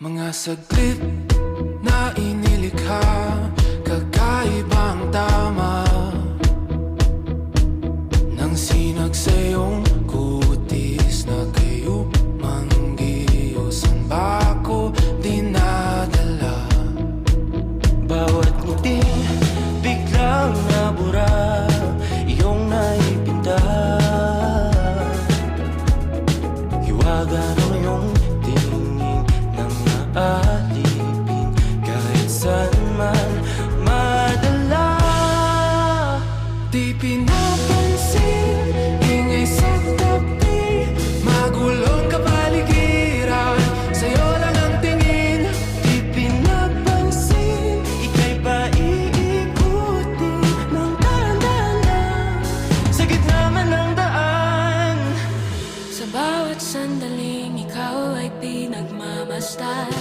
Mga saglit na inilikha, kakaibang tama nang sinag sa iyong kutis na kayo manggiyos. Ang bako dinadala, bawat ngiting biglang nabura, iyong naipinta. Hiwaga ng iyong tingin nang maalipin, kahit saan man madala. di pinapansin, ingay sa tabi, magulong kapaligiran, sa'yo lang ang tingin. Di pinapansin, ika'y paiikutin ng dahan-dahan sa gitna man ng daan. Sa bawat sandaling ikaw ay pinagmamasdan,